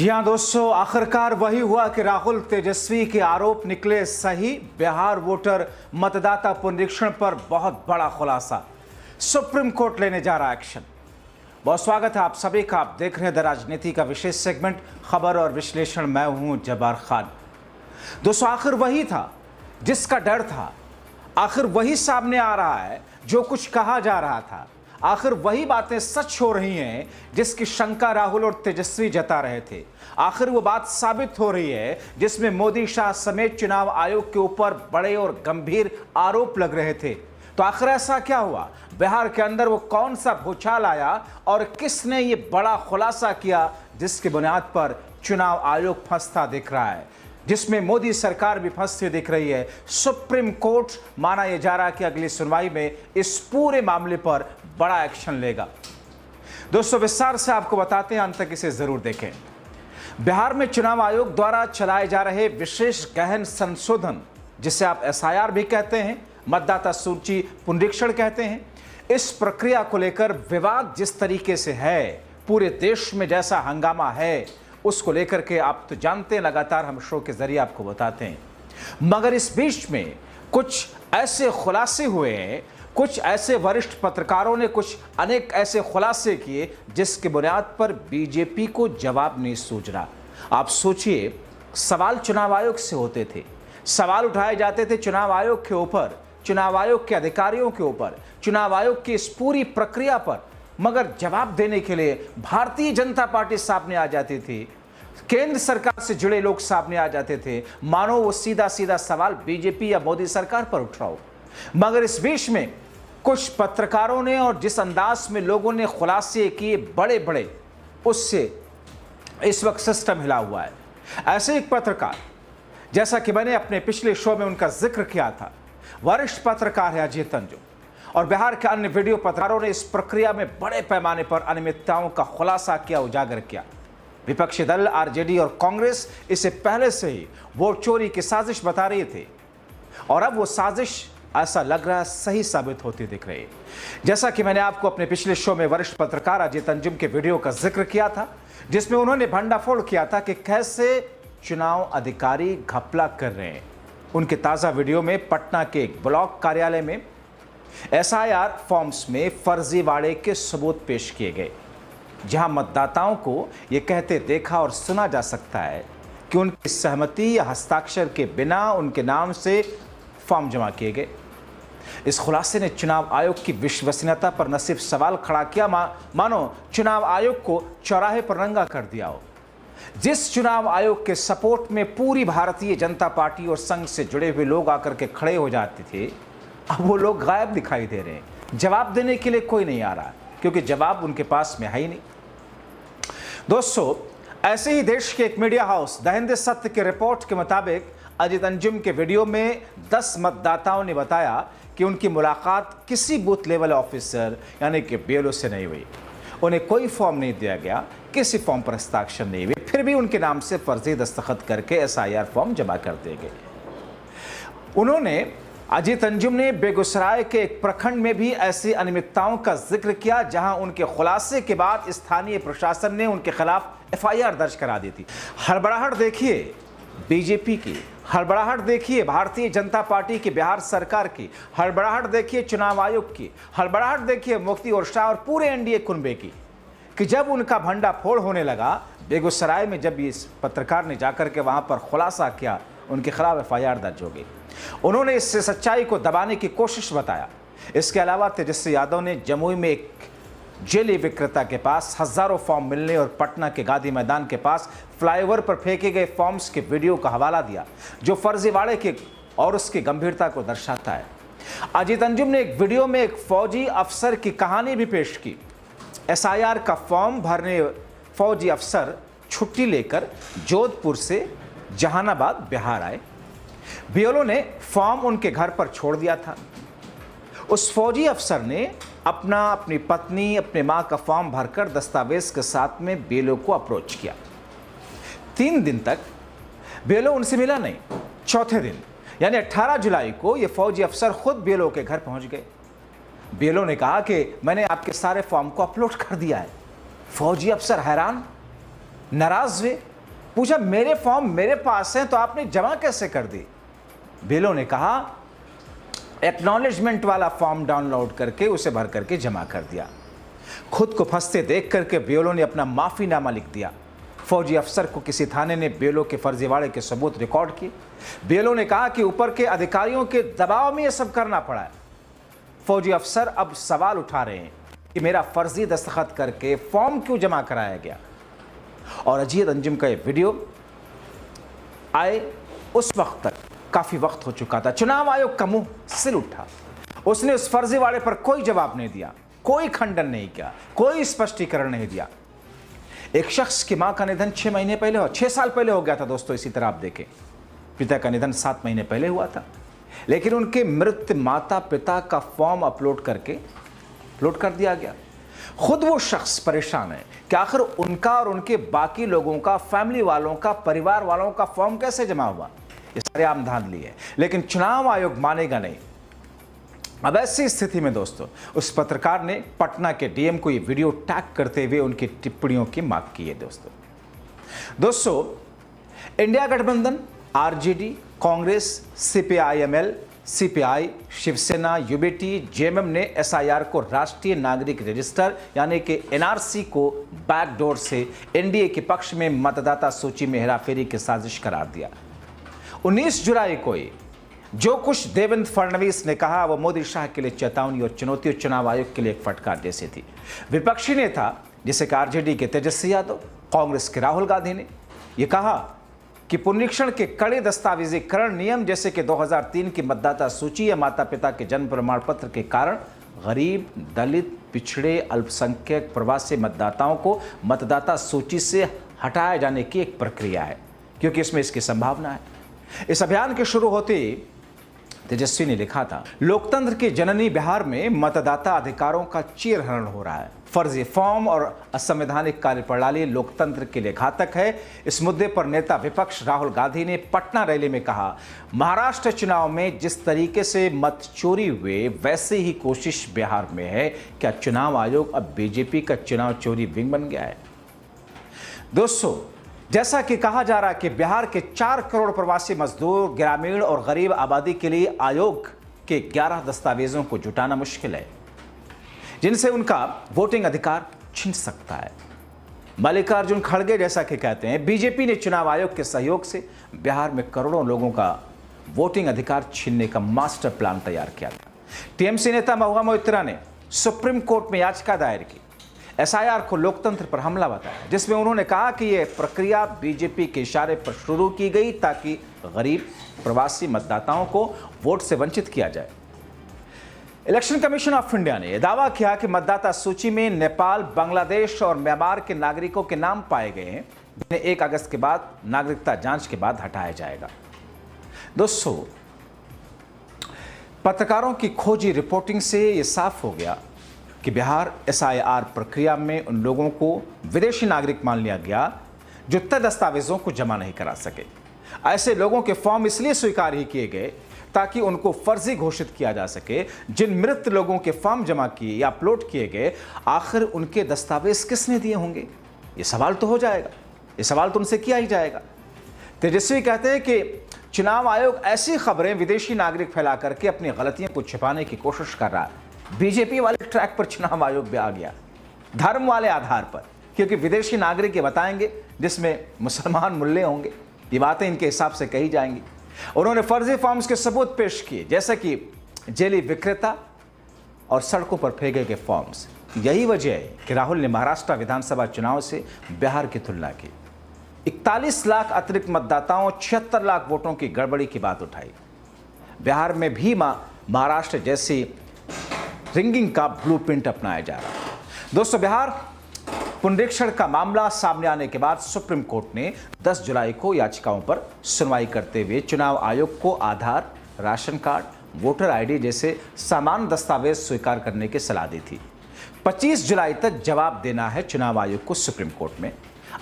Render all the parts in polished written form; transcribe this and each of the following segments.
जी हाँ दोस्तों, आखिरकार वही हुआ कि राहुल तेजस्वी के आरोप निकले सही। बिहार वोटर मतदाता पुनरीक्षण पर बहुत बड़ा खुलासा, सुप्रीम कोर्ट लेने जा रहा एक्शन। बहुत स्वागत है आप सभी का। आप देख रहे हैं द राजनीति का विशेष सेगमेंट खबर और विश्लेषण। मैं हूं जब्बार खान। दोस्तों, आखिर वही था जिसका डर था, आखिर वही सामने आ रहा है जो कुछ कहा जा रहा था। आखिर वही बातें सच हो रही हैं जिसकी शंका राहुल और तेजस्वी जता रहे थे। आखिर वो बात साबित हो रही है जिसमें मोदी शाह समेत चुनाव आयोग के ऊपर बड़े और गंभीर आरोप लग रहे थे। तो आखिर ऐसा क्या हुआ? बिहार के अंदर वो कौन सा भूचाल आया और किसने ये बड़ा खुलासा किया जिसकी बुनियाद पर चुनाव आयोग फंसता दिख रहा है, जिसमें मोदी सरकार भी फंसती दिख रही है। सुप्रीम कोर्ट माना यह जा रहा है कि अगली सुनवाई में इस पूरे मामले पर बड़ा एक्शन लेगा। दोस्तों, विस्तार से आपको बताते हैं, अंत तक इसे जरूर देखें। बिहार में चुनाव आयोग द्वारा चलाए जा रहे विशेष गहन संशोधन, जिसे आप एसआईआर भी कहते हैं, मतदाता सूची पुनरीक्षण कहते हैं, इस प्रक्रिया को लेकर विवाद जिस तरीके से है, पूरे देश में जैसा हंगामा है, उसको लेकर के आप तो जानते हैं, लगातार हम शो के जरिए आपको बताते हैं। मगर इस बीच में कुछ ऐसे खुलासे हुए हैं, कुछ ऐसे वरिष्ठ पत्रकारों ने कुछ अनेक ऐसे खुलासे किए जिसके बुनियाद पर बीजेपी को जवाब नहीं सूझ रहा। आप सोचिए, सवाल चुनाव आयोग से होते थे, सवाल उठाए जाते थे चुनाव आयोग के ऊपर, चुनाव आयोग के अधिकारियों के ऊपर, चुनाव आयोग की इस पूरी प्रक्रिया पर, मगर जवाब देने के लिए भारतीय जनता पार्टी सामने आ जाती थी, केंद्र सरकार से जुड़े लोग सामने आ जाते थे, मानो वो सीधा सीधा सवाल बीजेपी या मोदी सरकार पर उठ रहा हो। मगर इस बीच में कुछ पत्रकारों ने और जिस अंदाज में लोगों ने खुलासे किए बड़े बड़े, उससे इस वक्त सिस्टम हिला हुआ है। ऐसे एक पत्रकार, जैसा कि मैंने अपने पिछले शो में उनका जिक्र किया था, वरिष्ठ पत्रकार है अजीत अंजुम, और बिहार के अन्य वीडियो पत्रकारों ने इस प्रक्रिया में बड़े पैमाने पर अनियमितताओं का खुलासा किया, उजागर किया। विपक्षी दल आरजेडी और कांग्रेस इसे पहले से ही वोट चोरी की साजिश बता रहे थे, और अब वो साजिश ऐसा लग रहा है सही साबित होती दिख रही है। जैसा कि मैंने आपको अपने पिछले शो में वरिष्ठ पत्रकार अजीत अंजुम के वीडियो का जिक्र किया था, जिसमें उन्होंने भंडाफोड़ किया था कि कैसे चुनाव अधिकारी घपला कर रहे हैं। उनके ताज़ा वीडियो में पटना के एक ब्लॉक कार्यालय में एसआईआर फॉर्म्स में फर्जीवाड़े के सबूत पेश किए गए, जहां मतदाताओं को यह कहते देखा और सुना जा सकता है कि उनकी सहमति या हस्ताक्षर के बिना उनके नाम से फॉर्म जमा किए गए। इस खुलासे ने चुनाव आयोग की विश्वसनीयता पर न सिर्फ सवाल खड़ा किया, मानो चुनाव आयोग को चौराहे पर नंगा कर दिया हो। जिस चुनाव आयोग के सपोर्ट में पूरी भारतीय जनता पार्टी और संघ से जुड़े हुए लोग आकर के खड़े हो जाते थे, अब वो लोग गायब दिखाई दे रहे हैं। जवाब देने के लिए कोई नहीं आ रहा, क्योंकि जवाब उनके पास में है ही नहीं। दोस्तों, ऐसे ही देश के एक मीडिया हाउस द हिंद सत्य के रिपोर्ट के मुताबिक अजीत अंजुम के वीडियो में 10 मतदाताओं ने बताया कि उनकी मुलाकात किसी बूथ लेवल ऑफिसर यानी कि बीएलओ से नहीं हुई। उन्हें कोई फॉर्म नहीं दिया गया, किसी फॉर्म पर हस्ताक्षर नहीं हुए, फिर भी उनके नाम से फर्जी दस्तखत करके एसआईआर फॉर्म जमा कर दिए गए। उन्होंने अजीत अंजुम ने बेगूसराय के एक प्रखंड में भी ऐसी अनियमितताओं का जिक्र किया, जहां उनके खुलासे के बाद स्थानीय प्रशासन ने उनके खिलाफ एफआईआर दर्ज करा दी थी। हड़बड़ाहट देखिए बीजेपी की, हड़बड़ाहट देखिए भारतीय जनता पार्टी की, बिहार सरकार की, हड़बड़ाहट देखिए चुनाव आयोग की, हड़बड़ाहट देखिए मुफ्ती और शाह और पूरे एनडीए कुनबे की, कि जब उनका भंडाफोड़ होने लगा बेगूसराय में, जब इस पत्रकार ने जाकर के वहां पर खुलासा किया, उनके खिलाफ एफआईआर दर्ज हो गई। उन्होंने इससे सच्चाई को दबाने की कोशिश बताया। इसके अलावा तेजस्वी यादव ने जमुई में एक जेली विक्रेता के पास हजारों फॉर्म मिलने और पटना के गांधी मैदान के पास फ्लाईओवर पर फेंके गए फॉर्म्स के वीडियो का हवाला दिया, जो फर्जीवाड़े के और उसकी गंभीरता को दर्शाता है। अजीत अंजुम ने एक वीडियो में एक फौजी अफसर की कहानी भी पेश की। एसआईआर का फॉर्म भरने फौजी अफसर छुट्टी लेकर जोधपुर से जहानाबाद बिहार आए। बीएलओ ने फॉर्म उनके घर पर छोड़ दिया था। उस फौजी अफसर ने अपनी पत्नी, अपने मां का फॉर्म भरकर दस्तावेज के साथ में बीएलओ को अप्रोच किया। 3 दिन तक बीएलओ उनसे मिला नहीं। चौथे दिन यानी 18 जुलाई को यह फौजी अफसर खुद बीएलओ के घर पहुंच गए। बीएलओ ने कहा कि मैंने आपके सारे फॉर्म को अपलोड कर दिया है। फौजी अफसर हैरान, नाराज हुए पूछा मेरे फॉर्म मेरे पास हैं तो आपने जमा कैसे कर दी? बीएलओ ने कहा एक्नॉलेजमेंट वाला फॉर्म डाउनलोड करके उसे भर करके जमा कर दिया। खुद को फंसते देख करके बीएलओ ने अपना माफीनामा लिख दिया। फौजी अफसर को किसी थाने ने बीएलओ के फर्जीवाड़े के सबूत रिकॉर्ड किए। बीएलओ ने कहा कि ऊपर के अधिकारियों के दबाव में यह सब करना पड़ा है। फौजी अफसर अब सवाल उठा रहे हैं कि मेरा फर्जी दस्तखत करके फॉर्म क्यों जमा कराया गया। और अजीत अंजुम का ये वीडियो आए उस वक्त तक काफी वक्त हो चुका था। चुनाव आयोग का मुंह सिल उठा। उसने उस फर्जीवाड़े पर कोई जवाब नहीं दिया, कोई खंडन नहीं किया, कोई स्पष्टीकरण नहीं दिया। एक शख्स की मां का निधन 6 महीने पहले 6 साल पहले हो गया था दोस्तों। इसी तरह आप देखें, पिता का निधन 7 महीने पहले हुआ था, लेकिन उनके मृत माता पिता का फॉर्म अपलोड कर दिया गया। खुद वो शख्स परेशान है कि आखिर उनका और उनके बाकी लोगों का, फैमिली वालों का, परिवार वालों का फॉर्म कैसे जमा हुआ। ये सारे आम धांधली है, लेकिन चुनाव आयोग मानेगा नहीं। अब ऐसी स्थिति में दोस्तों उस पत्रकार ने पटना के डीएम को ये वीडियो टैग करते हुए उनकी टिप्पणियों की मांग की है। दोस्तों इंडिया गठबंधन, RJD, Congress, CPIML, CPI, Shiv Sena, UBT, JMM ने एसआईआर को राष्ट्रीय नागरिक रजिस्टर यानी कि एनआरसी को बैकडोर से एनडीए के पक्ष में मतदाता सूची में हेराफेरी की साजिश करार दिया। 19 जुलाई को जो कुछ देवेंद्र फडणवीस ने कहा वो मोदी शाह के लिए चेतावनी और चुनौती और चुनाव आयोग के लिए एक फटकार जैसी थी। विपक्षी नेता जैसे कि आरजेडी के तेजस्वी यादव, कांग्रेस के राहुल गांधी ने यह कहा कि पुनरीक्षण के कड़े दस्तावेजीकरण नियम जैसे कि 2003 की मतदाता सूची या माता पिता के जन्म प्रमाण पत्र के कारण गरीब, दलित, पिछड़े, अल्पसंख्यक, प्रवासी मतदाताओं को मतदाता सूची से हटाए जाने की एक प्रक्रिया है, क्योंकि इसमें इसकी संभावना है। इस अभियान के शुरू होते ही तेजस्वी ने लिखा था, लोकतंत्र की जननी बिहार में मतदाता अधिकारों का चीरहरण हो रहा है। फर्जी फॉर्म और असंवैधानिक कार्यप्रणाली लोकतंत्र के लिए घातक है। इस मुद्दे पर नेता विपक्ष राहुल गांधी ने पटना रैली में कहा, महाराष्ट्र चुनाव में जिस तरीके से मत चोरी हुए वैसे ही कोशिश बिहार में है। क्या चुनाव आयोग अब बीजेपी का चुनाव चोरी विंग बन गया है? दोस्तों जैसा कि कहा जा रहा है कि बिहार के 4 करोड़ प्रवासी मजदूर, ग्रामीण और गरीब आबादी के लिए आयोग के 11 दस्तावेजों को जुटाना मुश्किल है, जिनसे उनका वोटिंग अधिकार छिन सकता है। मल्लिकार्जुन खड़गे जैसा कि कहते हैं, बीजेपी ने चुनाव आयोग के सहयोग से बिहार में करोड़ों लोगों का वोटिंग अधिकार छीनने का मास्टर प्लान तैयार किया था। टीएमसी नेता महुआ मोइत्रा ने सुप्रीम कोर्ट में याचिका दायर की, एसआईआर को लोकतंत्र पर हमला बताया, जिसमें उन्होंने कहा कि यह प्रक्रिया बीजेपी के इशारे पर शुरू की गई ताकि गरीब प्रवासी मतदाताओं को वोट से वंचित किया जाए। इलेक्शन कमीशन ऑफ इंडिया ने यह दावा किया कि मतदाता सूची में नेपाल, बांग्लादेश और म्यांमार के नागरिकों के नाम पाए गए हैं, जिन्हें 1 अगस्त के बाद नागरिकता जांच के बाद हटाया जाएगा। दोस्तों पत्रकारों की खोजी रिपोर्टिंग से यह साफ हो गया कि बिहार एसआईआर प्रक्रिया में उन लोगों को विदेशी नागरिक मान लिया गया जो तय दस्तावेजों को जमा नहीं करा सके। ऐसे लोगों के फॉर्म इसलिए स्वीकार ही किए गए ताकि उनको फर्जी घोषित किया जा सके। जिन मृत लोगों के फॉर्म जमा किए या अपलोड किए गए, आखिर उनके दस्तावेज किसने दिए होंगे? ये सवाल तो हो जाएगा, ये सवाल तो उनसे किया ही जाएगा। तेजस्वी कहते हैं कि चुनाव आयोग ऐसी खबरें विदेशी नागरिक फैला करके अपनी गलतियों को छिपाने की कोशिश कर रहा है। बीजेपी वाले ट्रैक पर चुनाव आयोग भी आ गया, धर्म वाले आधार पर, क्योंकि विदेशी नागरिक ये बताएंगे जिसमें मुसलमान मुल्ले होंगे। ये बातें इनके हिसाब से कही जाएंगी। उन्होंने फर्जी फॉर्म्स के सबूत पेश किए, जैसे कि जेली विक्रेता और सड़कों पर फेंके गए फॉर्म्स। यही वजह है कि राहुल ने महाराष्ट्र विधानसभा चुनाव से बिहार की तुलना की। 41 लाख अतिरिक्त मतदाताओं, 76 लाख वोटों की गड़बड़ी की बात उठाई। बिहार में भी महाराष्ट्र जैसी रिंगिंग का ब्लूप्रिंट अपनाया जा रहा है। दोस्तों बिहार पुनरीक्षण का मामला सामने आने के बाद सुप्रीम कोर्ट ने 10 जुलाई को याचिकाओं पर सुनवाई करते हुए चुनाव आयोग को आधार, राशन कार्ड, वोटर आईडी जैसे सामान्य दस्तावेज स्वीकार करने की सलाह दी थी। 25 जुलाई तक जवाब देना है चुनाव आयोग को सुप्रीम कोर्ट में।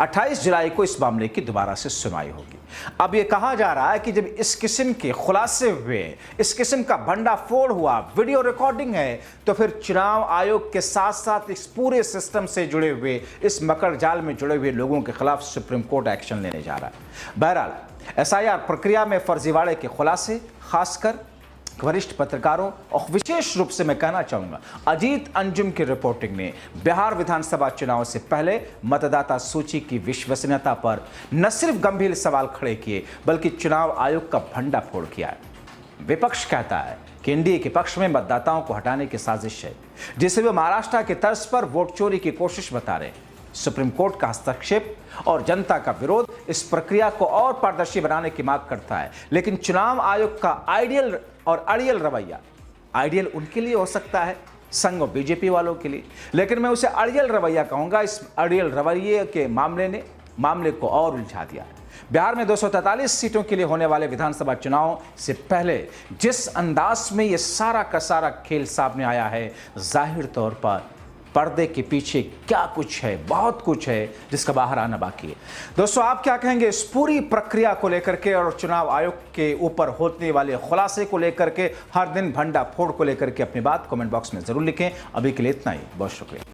28 जुलाई को इस मामले की दोबारा से सुनवाई होगी। अब यह कहा जा रहा है कि जब इस किस्म के खुलासे हुए, इस किस्म का भंडाफोड़ हुआ, वीडियो रिकॉर्डिंग है, तो फिर चुनाव आयोग के साथ साथ इस पूरे सिस्टम से जुड़े हुए, इस मकर जाल में जुड़े हुए लोगों के खिलाफ सुप्रीम कोर्ट एक्शन लेने जा रहा है। बहरहाल एसआईआर प्रक्रिया में फर्जीवाड़े के खुलासे, खासकर वरिष्ठ पत्रकारों और विशेष रूप से मैं कहना चाहूंगा अजीत अंजुम की रिपोर्टिंग ने बिहार विधानसभा चुनाव से पहले मतदाता सूची की विश्वसनीयता पर न सिर्फ गंभीर सवाल खड़े किए बल्कि चुनाव आयोग का भंडाफोड़ किया है। विपक्ष कहता है कि एनडीए के पक्ष में मतदाताओं को हटाने की साजिश है, जिसे वे महाराष्ट्र के तर्ज पर वोट चोरी की कोशिश बता रहे हैं। सुप्रीम कोर्ट का हस्तक्षेप और जनता का विरोध इस प्रक्रिया को और पारदर्शी बनाने की मांग करता है, लेकिन चुनाव आयोग का आइडियल और अड़ियल रवैया, आइडियल उनके लिए हो सकता है, संघ और बीजेपी वालों के लिए, लेकिन मैं उसे अड़ियल रवैया कहूंगा। इस अड़ियल रवैये के मामले ने मामले को और उलझा दिया है। बिहार में 243 सीटों के लिए होने वाले विधानसभा चुनाव से पहले जिस अंदाज में यह सारा का सारा खेल सामने आया है, जाहिर तौर पर पर्दे के पीछे क्या कुछ है, बहुत कुछ है जिसका बाहर आना बाकी है। दोस्तों, आप क्या कहेंगे इस पूरी प्रक्रिया को लेकर के और चुनाव आयोग के ऊपर होने वाले खुलासे को लेकर के, हर दिन भंडाफोड़ को लेकर के अपनी बात कमेंट बॉक्स में जरूर लिखें। अभी के लिए इतना ही, बहुत शुक्रिया।